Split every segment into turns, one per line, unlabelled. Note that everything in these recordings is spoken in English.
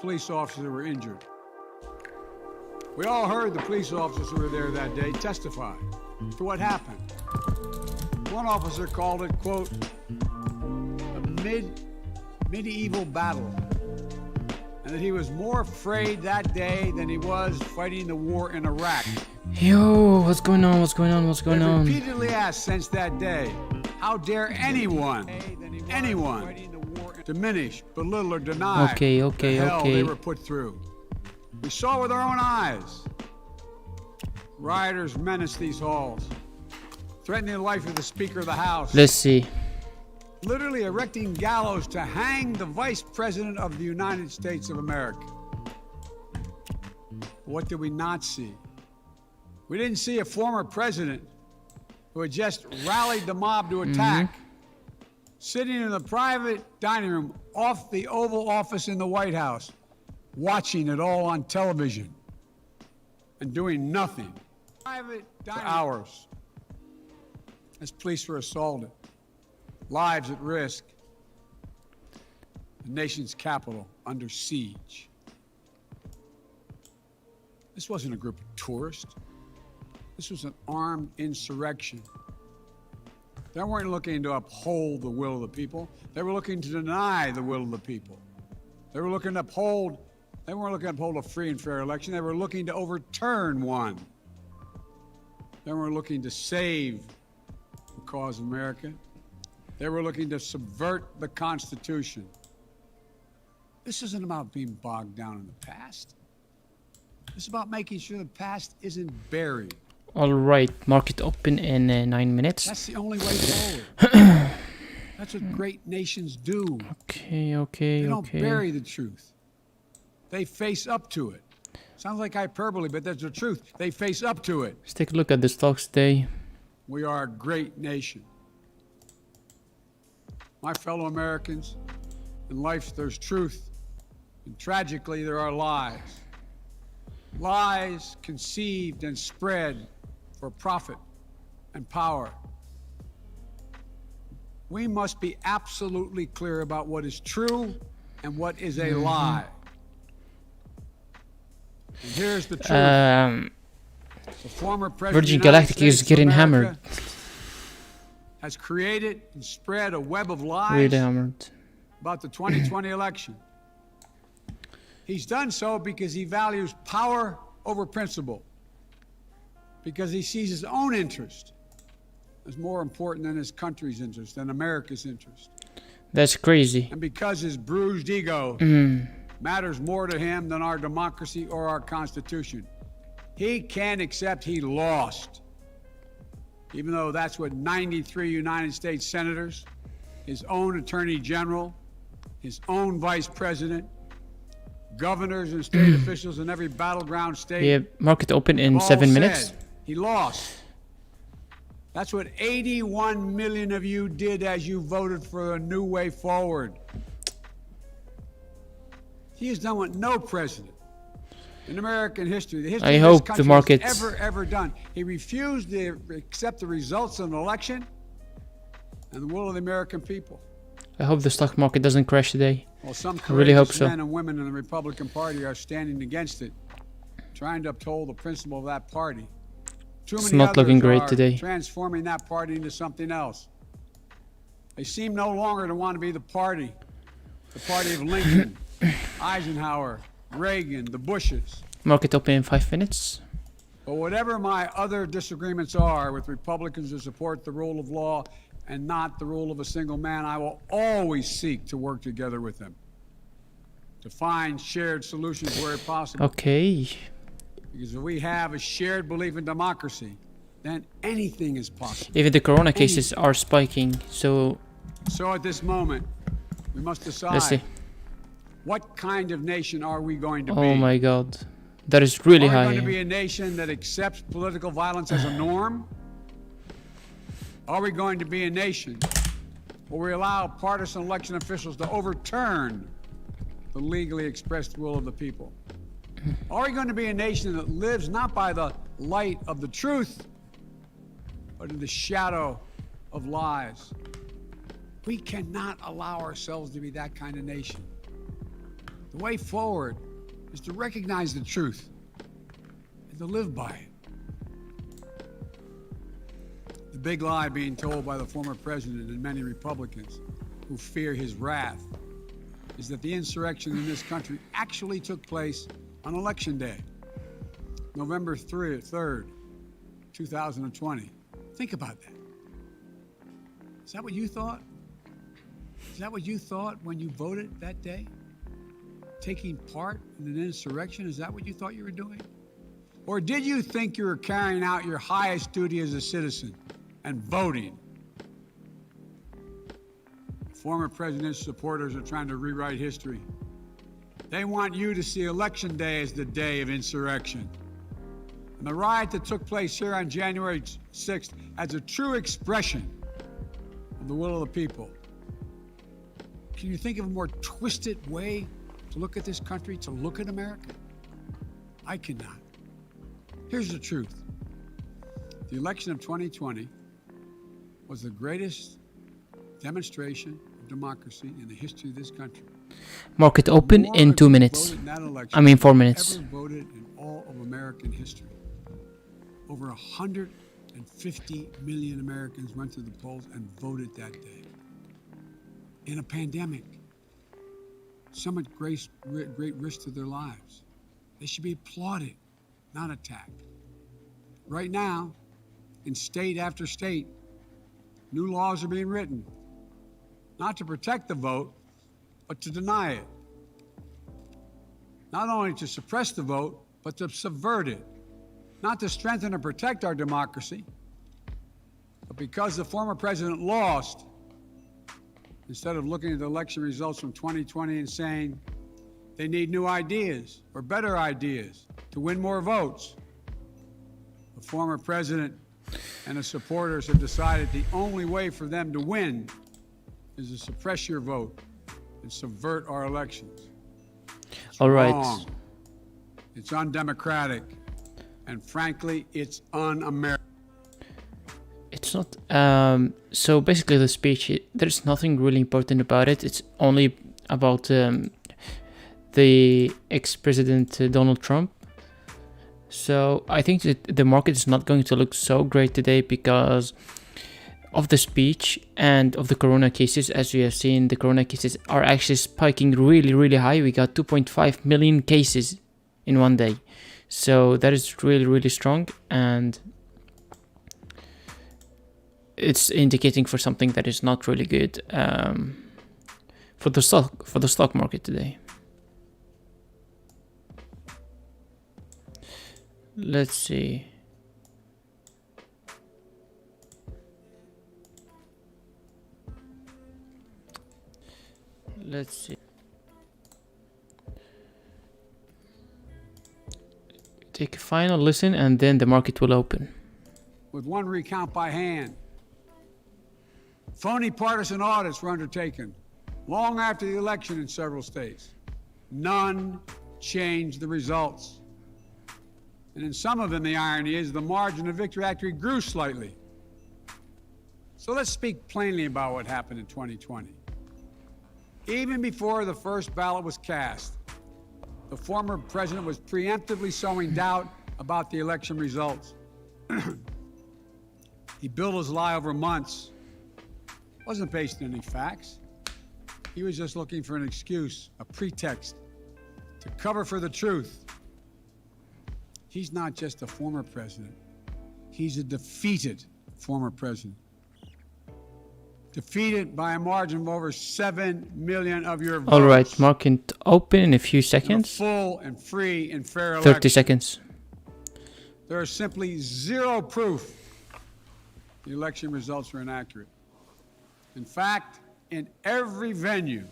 police officers were injured. We all heard the police officers who were there that day testify to what happened. One officer called it, quote, a medieval battle, and that he was more afraid that day than he was fighting the war in Iraq.
Yo, what's going on? What's going on? What's going on?
They've repeatedly asked since that day, how dare anyone diminish, belittle, or deny the hell they were put through. We saw with our own eyes. Rioters menaced these halls, threatening the life of the Speaker of the House.
Let's see.
Literally erecting gallows to hang the Vice President of the United States of America. What did we not see? We didn't see a former president who had just rallied the mob to attack, sitting in the private dining room off the Oval Office in the White House, watching it all on television and doing nothing for hours as police were assaulted, lives at risk, the nation's capital under siege. This wasn't a group of tourists. This was an armed insurrection. They weren't looking to uphold the will of the people. They were looking to deny the will of the people. They weren't looking to uphold a free and fair election. They were looking to overturn one. They weren't looking to save the cause of America. They were looking to subvert the Constitution. This isn't about being bogged down in the past. It's about making sure the past isn't buried.
All right, market open in 9 minutes.
That's the only way forward. That's what great nations do.
Okay.
They don't bury the truth. They face up to it. Sounds like hyperbole, but that's the truth. They face up to it.
Let's take a look at the stocks today.
We are a great nation. My fellow Americans, in life there's truth, and tragically there are lies. Lies conceived and spread for profit and power. We must be absolutely clear about what is true and what is a lie. And here's the truth. The former president
Virgin Galactic is getting hammered.
Has created and spread a web of lies
Really hammered.
about the 2020 election. He's done so because he values power over principle, because he sees his own interest as more important than his country's interest, than America's interest.
That's crazy.
And because his bruised ego matters more to him than our democracy or our Constitution. He can't accept he lost, even though that's what 93 United States senators, his own attorney general, his own vice president, governors and state officials in every battleground state.
Yeah, market open in 7 minutes.
He lost. That's what 81 million of you did as you voted for a new way forward. He has done what no president in American history, the history
I
of
hope
this
the
country
market
has ever done. He refused to accept the results of an election and the will of the American people.
I hope the stock market doesn't crash today.
Well, some
I really hope
courageous
so.
men and women in the Republican Party are standing against it, trying to uphold the principle of that party. Too
It's
many
not looking
others
great
are
today.
transforming that party into something else. They seem no longer to want to be the party of Lincoln, Eisenhower, Reagan, the Bushes.
Market open in 5 minutes.
But whatever my other disagreements are with Republicans who support the rule of law and not the rule of a single man, I will always seek to work together with them to find shared solutions where possible.
Okay.
Because if we have a shared belief in democracy, then anything is possible.
Even the corona cases are spiking, so
So at this moment, we must
let's
decide
see.
what kind of nation are we going to be?
Oh my god. That is really
Are we
high.
going to be a nation that accepts political violence as a norm? Are we going to be a nation where we allow partisan election officials to overturn the legally expressed will of the people? Are we going to be a nation that lives not by the light of the truth, but in the shadow of lies? We cannot allow ourselves to be that kind of nation. The way forward is to recognize the truth and to live by it. The big lie being told by the former president and many Republicans who fear his wrath is that the insurrection in this country actually took place on Election Day, November 3rd, 2020. Think about that. Is that what you thought? Is that what you thought when you voted that day? Taking part in an insurrection, is that what you thought you were doing? Or did you think you were carrying out your highest duty as a citizen and voting? Former president's supporters are trying to rewrite history. They want you to see Election Day as the day of insurrection. And the riot that took place here on January 6th as a true expression of the will of the people. Can you think of a more twisted way to look at this country, to look at America? I cannot. Here's the truth. The election of 2020 was the greatest demonstration of democracy in the history of this country.
Market open in 2 minutes. I mean 4 minutes.
Ever voted in all of American history. Over 150 million Americans went to the polls and voted that day. In a pandemic, some at great risk to their lives. They should be applauded, not attacked. Right now, in state after state, new laws are being written, not to protect the vote, but to deny it. Not only to suppress the vote, but to subvert it. Not to strengthen or protect our democracy, but because the former president lost, instead of looking at the election results from 2020 and saying they need new ideas or better ideas to win more votes, the former president and his supporters have decided the only way for them to win is to suppress your vote and subvert our elections. It's
All right.
wrong. It's undemocratic. And frankly, it's un-American.
It's not. So basically, the speech, there's nothing really important about it. It's only about the ex-president Donald Trump. So I think that the market is not going to look so great today because of the speech and of the corona cases. As we have seen, the corona cases are actually spiking really, really high. We got 2.5 million cases in one day. So that is really, really strong, and it's indicating for something that is not really good for the stock market today. Let's see. Let's see. Take a final listen and then the market will open.
With one recount by hand. Phony partisan audits were undertaken long after the election in several states. None changed the results. And in some of them, the irony is the margin of victory actually grew slightly. So let's speak plainly about what happened in 2020. Even before the first ballot was cast, the former president was preemptively sowing doubt about the election results. He built his lie over months. It wasn't based on any facts. He was just looking for an excuse, a pretext, to cover for the truth. He's not just a former president. He's a defeated former president. Defeated by a margin of over 7 million of your votes.
All right, market open in a few
In a
seconds.
full and free and fair election.
30 seconds.
There is simply zero proof the election results are inaccurate. In fact, in every venue,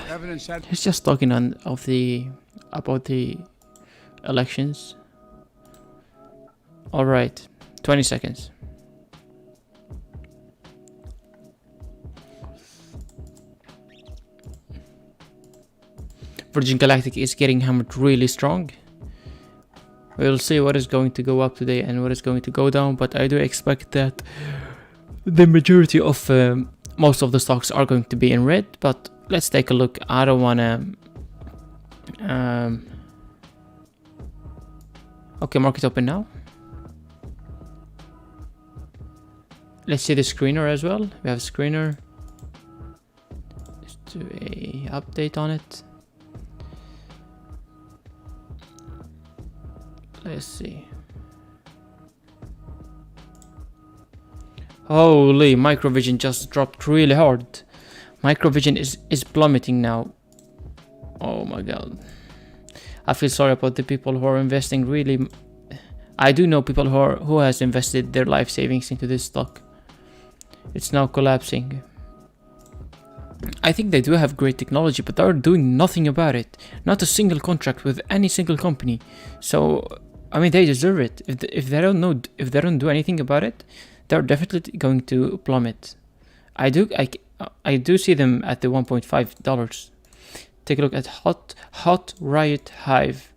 evidence had.
He's just talking about the elections. All right, 20 seconds. Virgin Galactic is getting hammered really strong. We'll see what is going to go up today and what is going to go down, but I do expect that the majority of most of the stocks are going to be in red. But let's take a look. I don't want to Okay, market open now. Let's see the screener as well. We have a screener. Let's do a update on it. Let's see. Holy, Microvision just dropped really hard. Microvision is plummeting now. Oh my god. I feel sorry about the people who are investing really. I do know people who has invested their life savings into this stock. It's now collapsing. I think they do have great technology, but they're doing nothing about it. Not a single contract with any single company. So, I mean, they deserve it. If they don't do anything about it, they're definitely going to plummet. I do see them at the $1.5. Take a look at Hot, Riot, Hive.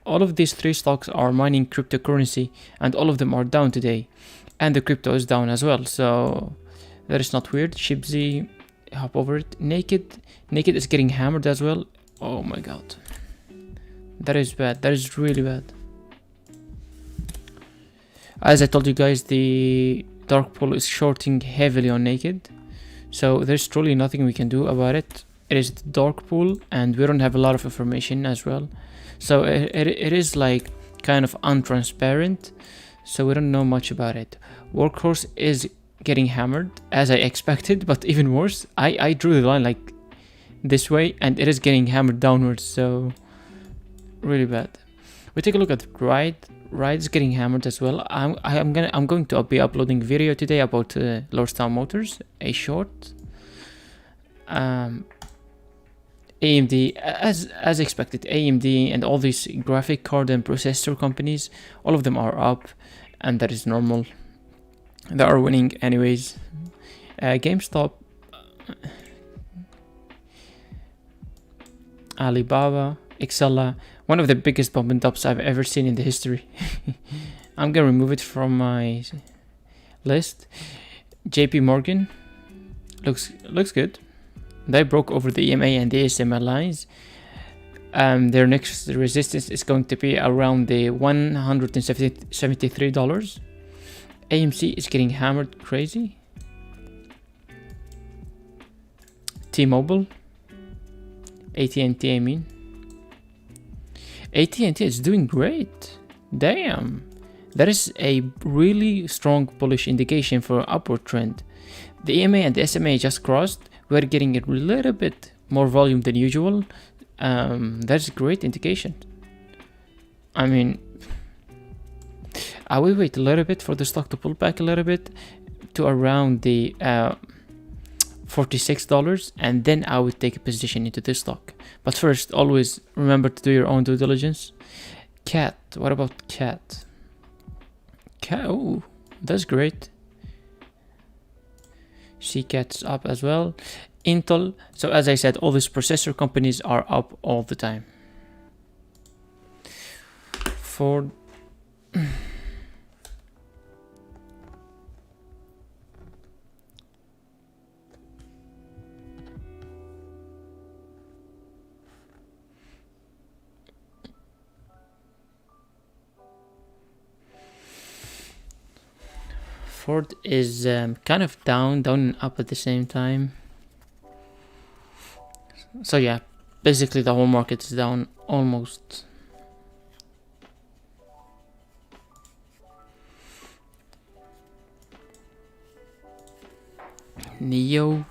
All of these three stocks are mining cryptocurrency, and all of them are down today. And the crypto is down as well, so that is not weird. Shibzi, hop over it. Naked is getting hammered as well. Oh my god. That is bad. That is really bad. As I told you guys, the dark pool is shorting heavily on Naked. So there's truly nothing we can do about it. It is the dark pool, and we don't have a lot of information as well. So it is like kind of untransparent. So we don't know much about it. Workhorse is getting hammered as I expected, but even worse. I drew the line like this way, and it is getting hammered downwards. So really bad. We take a look at Ride. Ride is getting hammered as well. I'm going to be uploading video today about Lordstown Motors, a short. AMD, as expected, AMD and all these graphic card and processor companies, all of them are up, and that is normal. They are winning anyways. GameStop, Alibaba, Excella, one of the biggest bump and dumps I've ever seen in the history. I'm gonna remove it from my list. JP Morgan looks good. They broke over the EMA and the SMA lines. Their next resistance is going to be around the $173. AMC is getting hammered crazy. T-Mobile, AT&T, I mean. AT&T is doing great. Damn. That is a really strong bullish indication for upward trend. The EMA and the SMA just crossed. We're getting a little bit more volume than usual. That's a great indication. I mean, I will wait a little bit for the stock to pull back a little bit to around the $46, and then I would take a position into this stock. But first, always remember to do your own due diligence. Cat, what about Cat? Cat, oh, that's great. CCAT's up as well. Intel, so as I said, all these processor companies are up all the time. Ford, Ford is kind of down and up at the same time. So yeah, basically the whole market is down almost. NIO.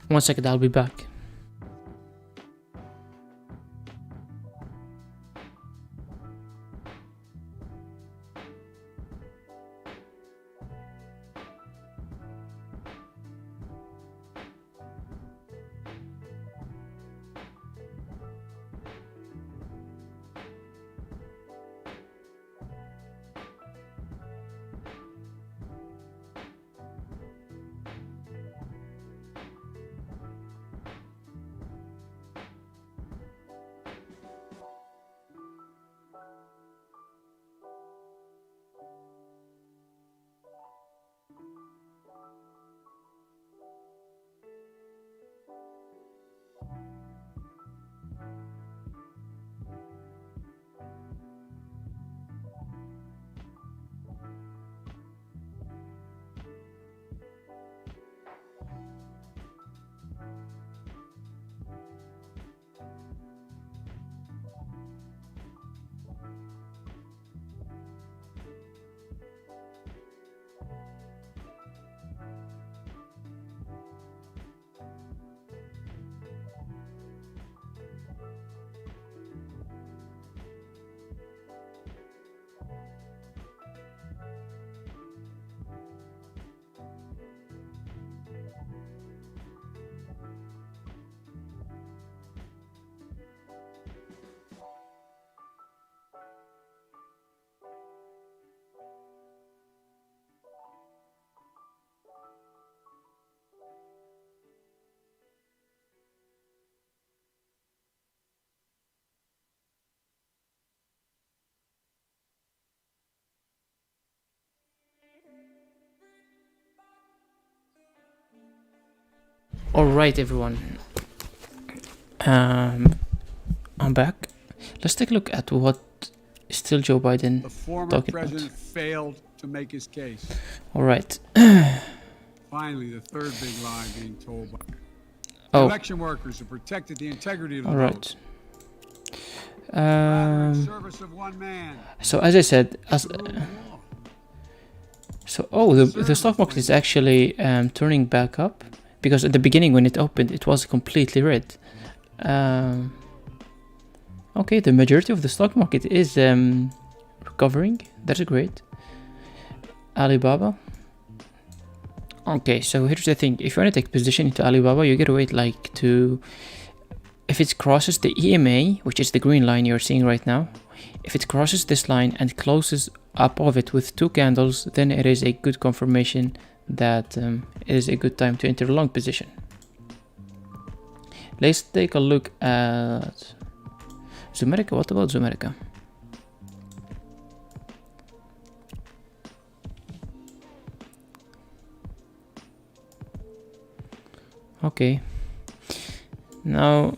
One second, I'll be back. All right, everyone. I'm back. Let's take a look at what is still Joe Biden
The former
talking
president
about.
failed to make his case.
All right.
Finally, the third big lie being told by
Oh.
election workers who protected the integrity of the
All
vote.
right.
Rather in service of one man.
So as I said,
the rule of law.
the stock market is actually turning back up, because at the beginning when it opened it was completely red. Okay, the majority of the stock market is recovering. That's great. Alibaba. Okay, so here's the thing. If you want to take position into Alibaba, you gotta wait like to... If it crosses the EMA, which is the green line you're seeing right now, if it crosses this line and closes above it with 2 candles, then it is a good confirmation that it is a good time to enter a long position. Let's take a look at Zumerica. What about Zumerica? Okay. Now,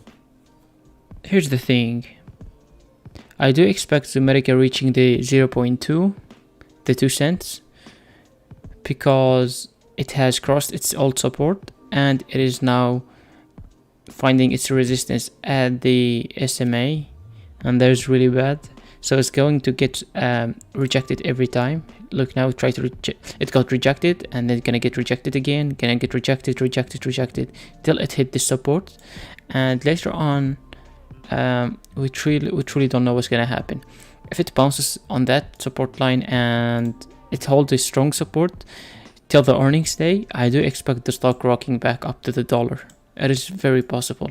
here's the thing. I do expect Zumerica reaching the 0.2, the 2 cents, because it has crossed its old support and it is now finding its resistance at the SMA, and that is really bad. So it's going to get rejected every time. Look, now it got rejected and then gonna get rejected again, gonna get rejected till it hit this support, and later on we truly don't know what's gonna happen. If it bounces on that support line and it holds a strong support till the earnings day, I do expect the stock rocking back up to the dollar. It is very possible.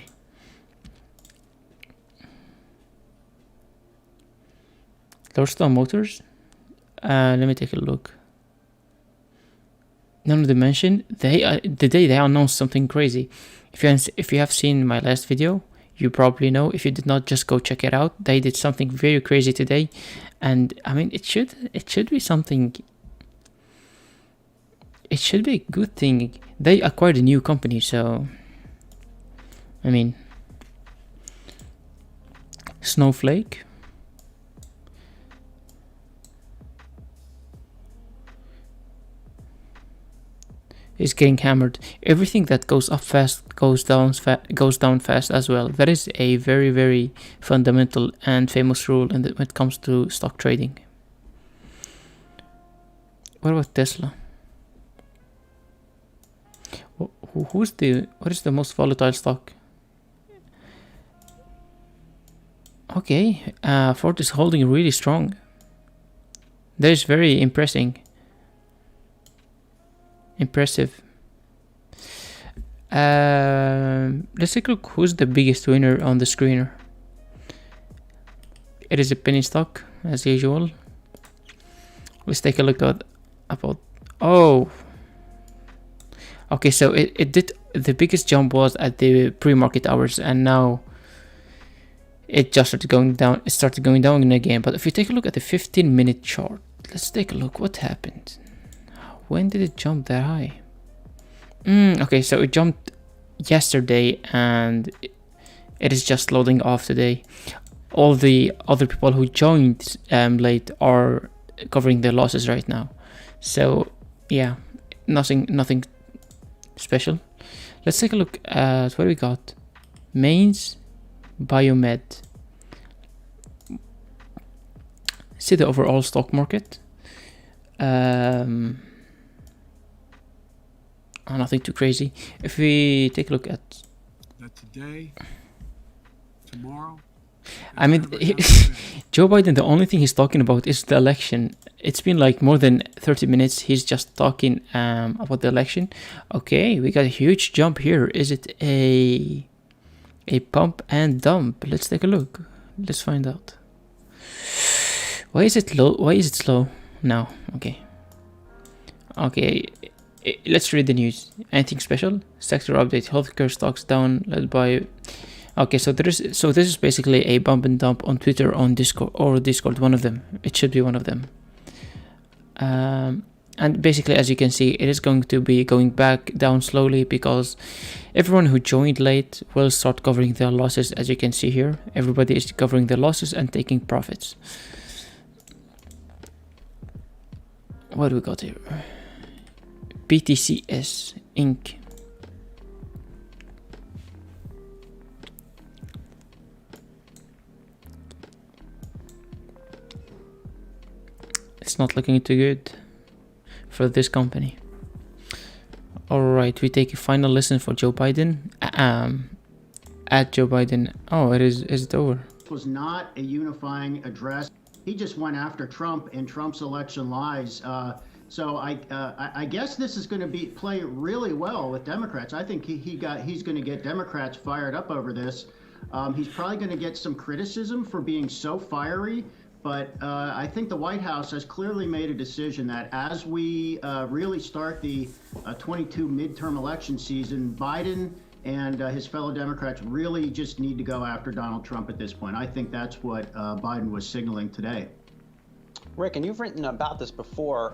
Lordstown Motors. Let me take a look. None of them mentioned. The day they announced something crazy. If you have seen my last video, you probably know. If you did not, just go check it out. They did something very crazy today, and I mean it should be something. It should be a good thing. They acquired a new company, so I mean, Snowflake. Is getting hammered. Everything that goes up fast goes down fast as well. That is a very, very fundamental and famous rule when it comes to stock trading. What about Tesla? What is the most volatile stock? Okay, Ford is holding really strong. That is very impressive. Let's take a look who's the biggest winner on the screener. It is a penny stock as usual. Let's take a look at about okay, so it did the biggest jump was at the pre-market hours, and now it just started going down. It started going down again. But if you take a look at the 15-minute chart, let's take a look what happened. When did it jump that high? Okay, so it jumped yesterday and it is just loading off today. All the other people who joined late are covering their losses right now. So yeah, nothing special. Let's take a look at what we got. Mains, Biomed. See the overall stock market. Nothing too crazy. If we take a look at
that today, tomorrow,
I mean, Joe Biden, the only thing he's talking about is the election. It's been like more than 30 minutes. He's just talking about the election. Okay, we got a huge jump here. Is it a pump and dump? Let's take a look. Let's find out. Why is it low? Why is it slow now? Okay. Let's read the news. Anything special? Sector update. Healthcare stocks down, led by. Okay, so this is basically a bump and dump on Twitter, on Discord, one of them. It should be one of them. And basically, as you can see, it is going to be going back down slowly because everyone who joined late will start covering their losses. As you can see here, everybody is covering their losses and taking profits. What do we got here? BTCS Inc. It's not looking too good for this company. Alright, we take a final listen for Joe Biden. At Joe Biden. Oh, is it over?
Was not a unifying address. He just went after Trump and Trump's election lies. So I guess this is going to play really well with Democrats. I think he's going to get Democrats fired up over this. He's probably going to get some criticism for being so fiery. But I think the White House has clearly made a decision that as we really start the 22 midterm election season, Biden and his fellow Democrats really just need to go after Donald Trump at this point. I think that's what Biden was signaling today.
Rick, and you've written about this before,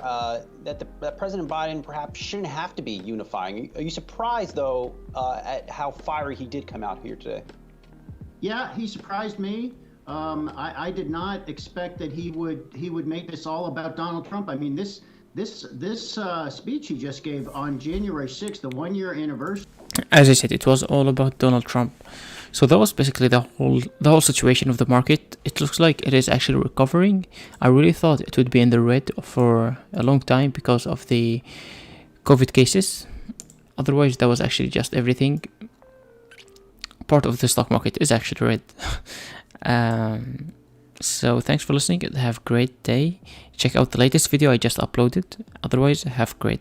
that President Biden perhaps shouldn't have to be unifying. Are you surprised, though, at how fiery he did come out here today? Yeah, he surprised me. I did not expect that he would make this all about Donald Trump. I mean, this speech he just gave on January 6th, the one-year anniversary.
As I said, it was all about Donald Trump. So that was basically the whole situation of the market. It looks like it is actually recovering. I really thought it would be in the red for a long time because of the COVID cases. Otherwise, that was actually just everything. Part of the stock market is actually red. So thanks for listening. Have a great day. Check out the latest video I just uploaded. Otherwise, have a great day.